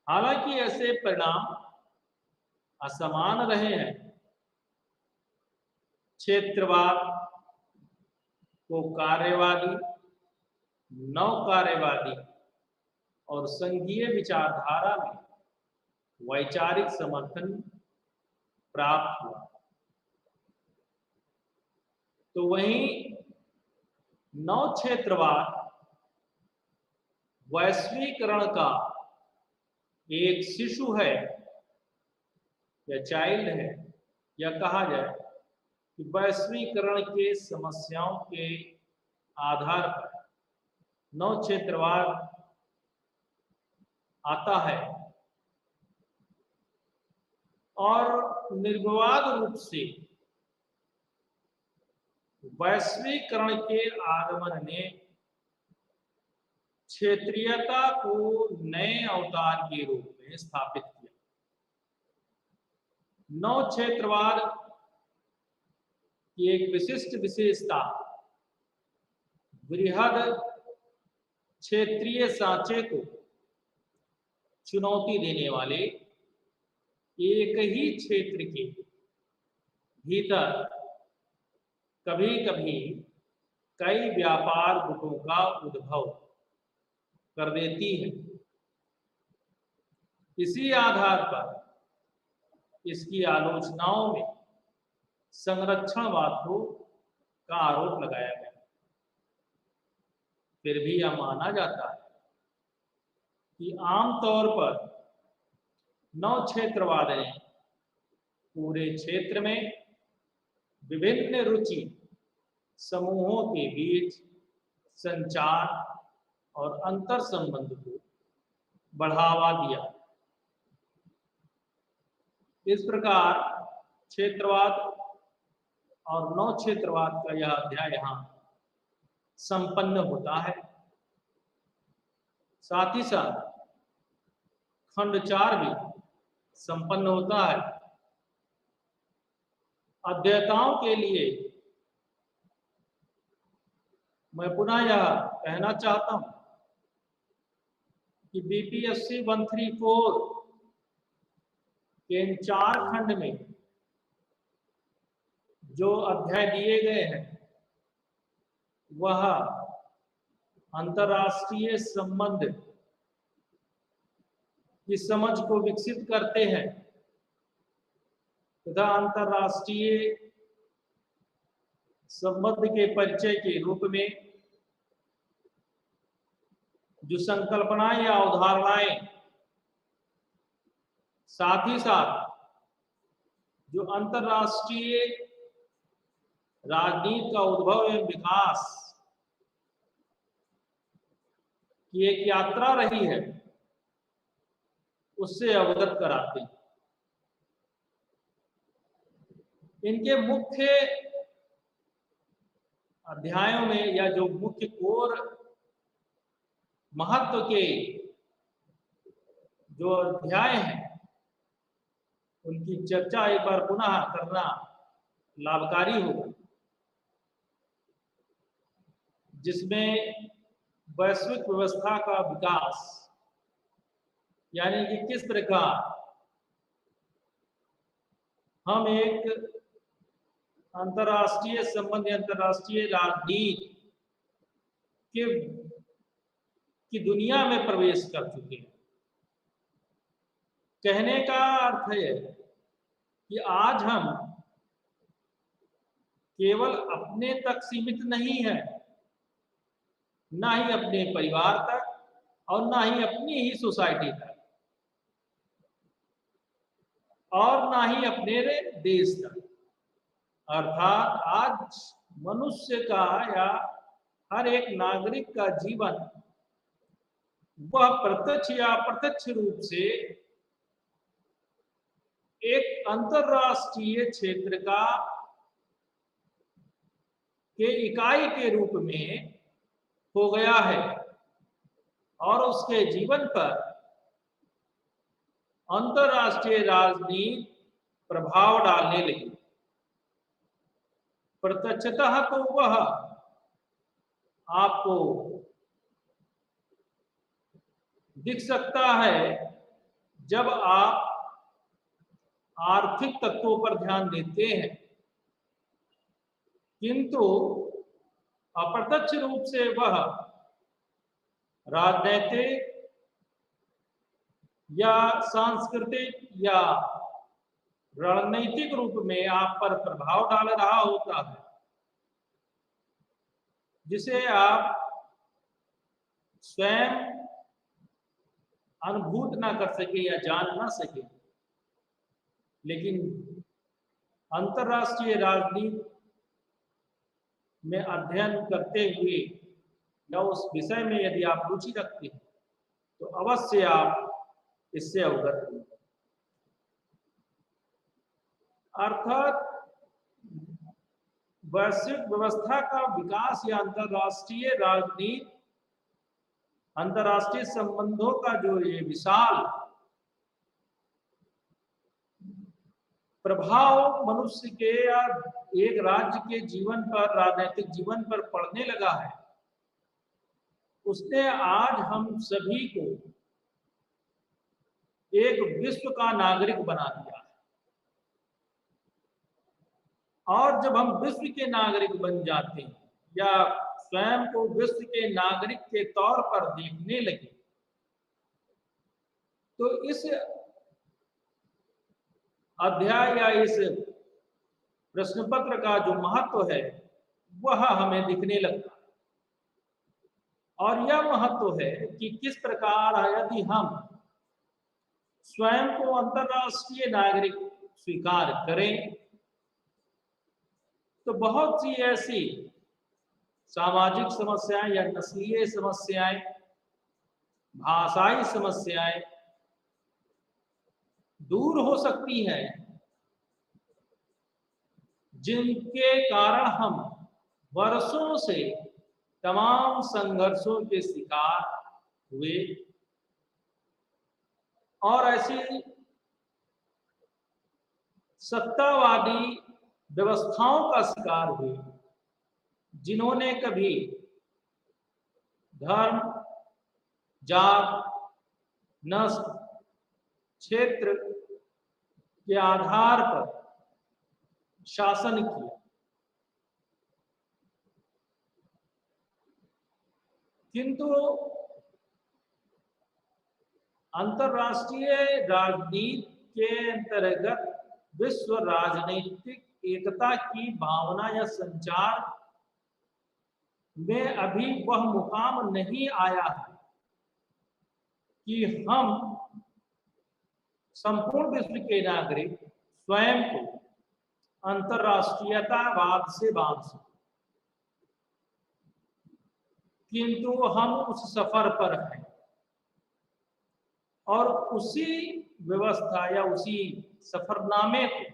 हालांकि ऐसे परिणाम असमान रहे हैं। क्षेत्रवाद को कार्यवादी, नवकार्यवादी और संघीय विचारधारा में वैचारिक समर्थन प्राप्त हुआ, तो वहीं नवक्षेत्रवाद वैश्वीकरण का एक शिशु है या चाइल्ड है, या कहा जाए कि वैश्वीकरण के समस्याओं के आधार पर नवक्षेत्रवाद आता है और निर्विवाद रूप से वैश्वीकरण के आगमन ने क्षेत्रीयता को नए अवतार के रूप में स्थापित किया। नवक्षेत्रवाद की एक विशिष्ट विशेषता बृहद क्षेत्रीय सांचे को चुनौती देने वाले एक ही क्षेत्र के भीतर कभी कभी कई व्यापार गुटों का उद्भव कर देती है। इसी आधार पर इसकी आलोचनाओं में संरक्षणवाद का आरोप लगाया गया। फिर भी यह माना जाता है कि आमतौर पर नवक्षेत्रवाद ने पूरे क्षेत्र में विभिन्न रुचि समूहों के बीच संचार और अंतर संबंध को बढ़ावा दिया। इस प्रकार क्षेत्रवाद और नवक्षेत्रवाद का यह अध्याय यहाँ संपन्न होता है। साथ ही साथ खंड 4 भी संपन्न होता है। अध्येताओं के लिए मैं पुनः यह कहना चाहता हूं कि बीपीएससी 134 के इन 4 खंड में जो अध्याय दिए गए हैं वह अंतरराष्ट्रीय संबंध की समझ को विकसित करते हैं तथा अंतरराष्ट्रीय संबंध के परिचय के रूप में जो संकल्पनाएं या अवधारणाएं, साथ ही साथ जो अंतरराष्ट्रीय राजनीति का उद्भव एवं विकास की एक यात्रा रही है, उससे अवगत कराते हैं। इनके मुख्य अध्यायों में या जो मुख्य कोर महत्व के जो अध्याय हैं उनकी चर्चा एक बार पुनः करना लाभकारी होगा, जिसमें वैश्विक व्यवस्था का विकास यानी कि किस प्रकार हम एक अंतरराष्ट्रीय संबंध, अंतरराष्ट्रीय राजनीति की दुनिया में प्रवेश कर चुके हैं। कहने का अर्थ है कि आज हम केवल अपने तक सीमित नहीं है, ना ही अपने परिवार तक और ना ही अपनी ही सोसाइटी तक और ना ही अपने देश तक। अर्थात आज मनुष्य का या हर एक नागरिक का जीवन वह प्रत्यक्ष या अप्रत्यक्ष रूप से एक अंतरराष्ट्रीय क्षेत्र का के इकाई के रूप में हो गया है और उसके जीवन पर अंतरराष्ट्रीय राजनीति प्रभाव डालने लगी। प्रत्यक्षतः तो वह आपको दिख सकता है जब आप आर्थिक तत्वों पर ध्यान देते हैं, किंतु अप्रत्यक्ष रूप से वह राजनैतिक या सांस्कृतिक या रणनीतिक रूप में आप पर प्रभाव डाल रहा होता है, जिसे आप स्वयं अनुभूत ना कर सके या जान ना सके। लेकिन अंतरराष्ट्रीय राजनीति में अध्ययन करते हुए या उस विषय में यदि आप रुचि रखते हैं तो अवश्य आप इससे अवगत होंगे। अर्थात वैश्विक व्यवस्था का विकास या अंतरराष्ट्रीय राजनीति, अंतरराष्ट्रीय संबंधों का जो ये विशाल प्रभाव मनुष्य के या एक राज्य के जीवन पर, राजनीतिक जीवन पर पड़ने लगा है, उसने आज हम सभी को एक विश्व का नागरिक बना दिया है। और जब हम विश्व के नागरिक बन जाते हैं या स्वयं को विश्व के नागरिक के तौर पर देखने लगे, तो इस अध्याय या इस प्रश्न पत्र का जो महत्व है वह हमें दिखने लगता है। और यह महत्व है कि किस प्रकार यदि हम स्वयं को अंतरराष्ट्रीय नागरिक स्वीकार करें तो बहुत सी ऐसी सामाजिक समस्याएं या नस्लीय समस्याएं, भाषाई समस्याएं दूर हो सकती हैं, जिनके कारण हम वर्षों से तमाम संघर्षों के शिकार हुए और ऐसी सत्तावादी व्यवस्थाओं का शिकार हुए जिन्होंने कभी धर्म, जात, नस्ल, क्षेत्र के आधार पर शासन किया। किंतु अंतरराष्ट्रीय राजनीति के अंतर्गत विश्व राजनीतिक एकता की भावना या संचार में अभी वह मुकाम नहीं आया है कि हम संपूर्ण विश्व के नागरिक स्वयं को अंतरराष्ट्रीयतावाद से बांध सकें। किंतु हम उस सफर पर हैं और उसी व्यवस्था या उसी सफरनामे को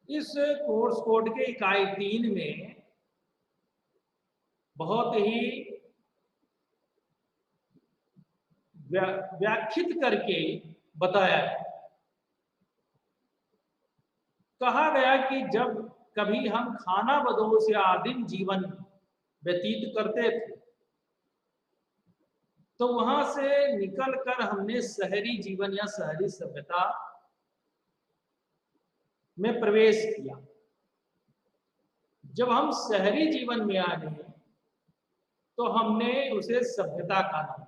इस कोर्स कोड के इकाई 3 में बहुत ही व्याख्यात करके बताया है। कहा गया कि जब कभी हम खानाबदोश या आदिम जीवन व्यतीत करते थे तो वहां से निकलकर हमने शहरी जीवन या शहरी सभ्यता में प्रवेश किया। जब हम शहरी जीवन में आ गए तो हमने उसे सभ्यता का नाम,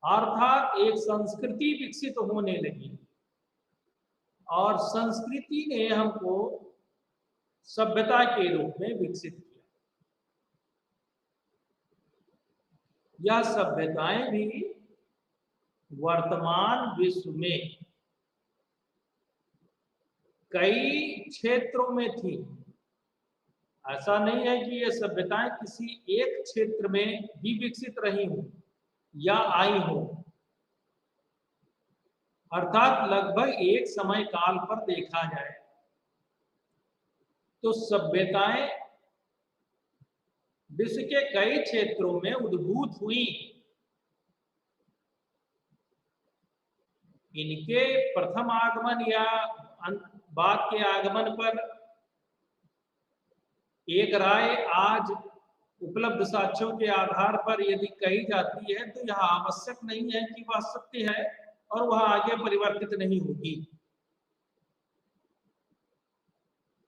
अर्थात एक संस्कृति विकसित होने लगी और संस्कृति ने हमको सभ्यता के रूप में विकसित किया। यह सभ्यताएं भी वर्तमान विश्व में कई क्षेत्रों में थी। ऐसा नहीं है कि ये सभ्यताएं किसी एक क्षेत्र में ही विकसित रही हों या आई हो, अर्थात लगभग एक समय काल पर देखा जाए तो सभ्यताएं विश्व के कई क्षेत्रों में उद्भूत हुई। इनके प्रथम आगमन या बात के आगमन पर एक राय आज उपलब्ध साक्ष्यों के आधार पर यदि कही जाती है तो यह आवश्यक नहीं है कि वह सत्य है और वह आगे परिवर्तित नहीं होगी।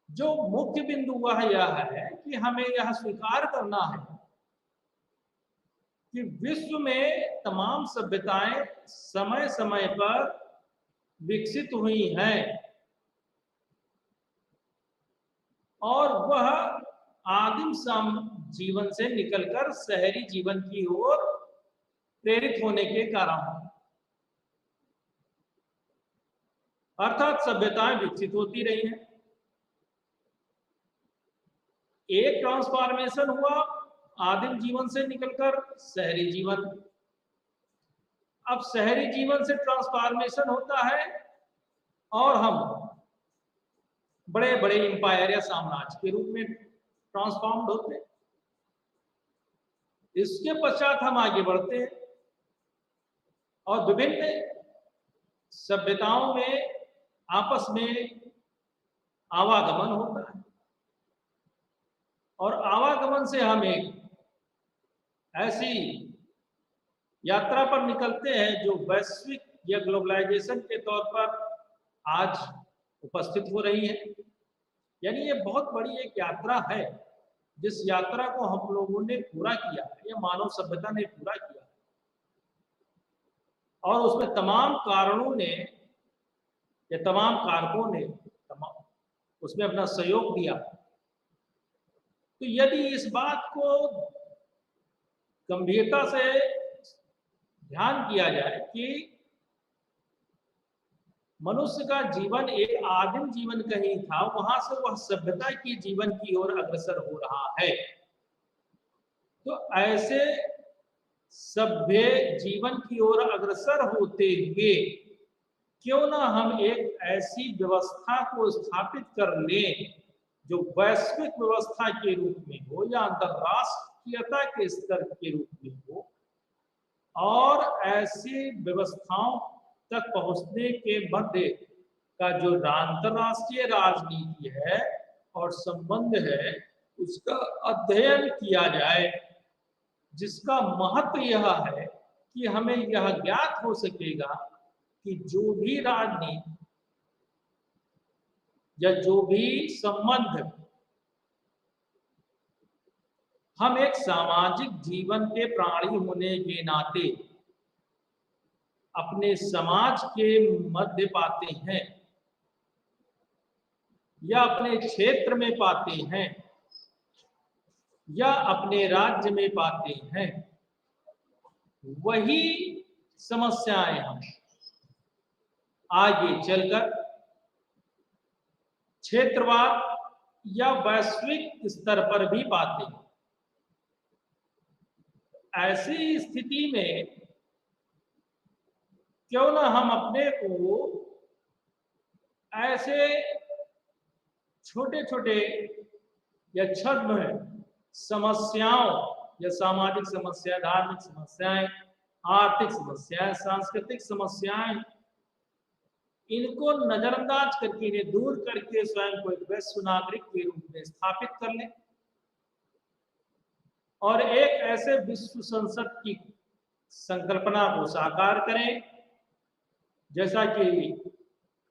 जो मुख्य बिंदु वह यह है कि हमें यह स्वीकार करना है कि विश्व में तमाम सभ्यताएं समय समय पर विकसित हुई हैं और वह आदिम जीवन से निकलकर शहरी जीवन की ओर प्रेरित होने के कारण, अर्थात सभ्यताएं विकसित होती रही हैं। एक ट्रांसफॉर्मेशन हुआ आदिम जीवन से निकलकर शहरी जीवन। अब शहरी जीवन से ट्रांसफॉर्मेशन होता है और हम बड़े बड़े एम्पायर या साम्राज्य के रूप में ट्रांसफॉर्म्ड होते हैं। इसके पश्चात हम आगे बढ़ते हैं और विभिन्न सभ्यताओं में आपस में आवागमन होता है और आवागमन से हम एक ऐसी यात्रा पर निकलते हैं जो वैश्विक या ग्लोबलाइजेशन के तौर पर आज उपस्थित हो रही है। यानी ये बहुत बड़ी एक यात्रा है जिस यात्रा को हम लोगों ने पूरा किया है या मानव सभ्यता ने पूरा किया है और उसमें तमाम कारणों ने या तमाम कारकों ने उसमें अपना सहयोग दिया। तो यदि इस बात को गंभीरता से ध्यान किया जाए कि मनुष्य का जीवन एक आदिम जीवन कहीं था, वहां से वह सभ्यता की जीवन की ओर अग्रसर हो रहा है, तो ऐसे सभ्य जीवन की ओर अग्रसर होते हुए क्यों ना हम एक ऐसी व्यवस्था को स्थापित कर लें जो वैश्विक व्यवस्था के रूप में हो या अंतरराष्ट्रीयता के स्तर के रूप में हो और ऐसी व्यवस्थाओं तक पहुंचने के मध्य का जो अंतरराष्ट्रीय राजनीति है और संबंध है उसका अध्ययन किया जाए, जिसका महत्व यह है कि हमें यह ज्ञात हो सकेगा कि जो भी राजनीति या जो भी संबंध हम एक सामाजिक जीवन के प्राणी होने के नाते अपने समाज के मध्य पाते हैं या अपने क्षेत्र में पाते हैं या अपने राज्य में पाते हैं, वही समस्याएं हम आगे चलकर क्षेत्रवाद या वैश्विक स्तर पर भी पाते हैं। ऐसी स्थिति में क्यों ना हम अपने को ऐसे छोटे छोटे या छद्म समस्याओं या सामाजिक समस्या, धार्मिक समस्याएं, आर्थिक समस्याएं, सांस्कृतिक समस्याएं, इनको नजरअंदाज करके इन्हें दूर करके स्वयं को एक वैश्व नागरिक के रूप में स्थापित कर लें और एक ऐसे विश्व संसद की संकल्पना को साकार करें जैसा कि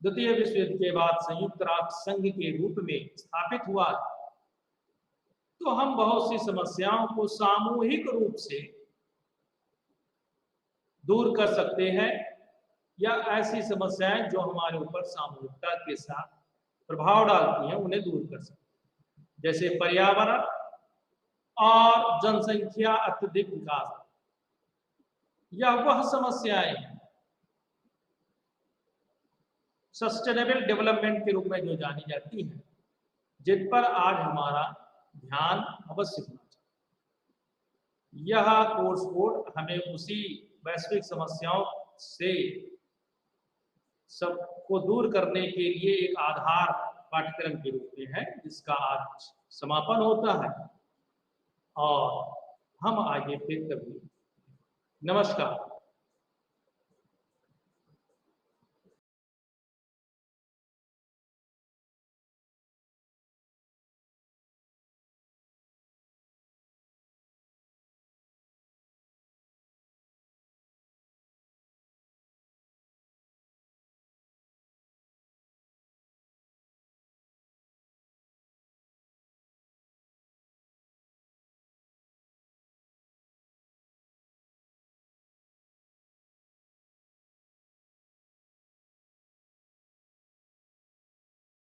द्वितीय विश्व युद्ध के बाद संयुक्त राष्ट्र संघ के रूप में स्थापित हुआ। तो हम बहुत सी समस्याओं को सामूहिक रूप से दूर कर सकते हैं या ऐसी समस्याएं जो हमारे ऊपर सामूहिकता के साथ प्रभाव डालती हैं उन्हें दूर कर सकते हैं, जैसे पर्यावरण और जनसंख्या अत्यधिक विकास। यह वह समस्याएं हैं सस्टेनेबल डेवलपमेंट के रूप में जो जानी जाती है, जिन पर आज हमारा ध्यान अवश्य होना चाहिए। यह कोर्स कोड हमें उसी वैश्विक समस्याओं से सबको दूर करने के लिए एक आधार पाठ्यक्रम के रूप में है, जिसका आज समापन होता है और हम आगे फिर कभी। नमस्कार।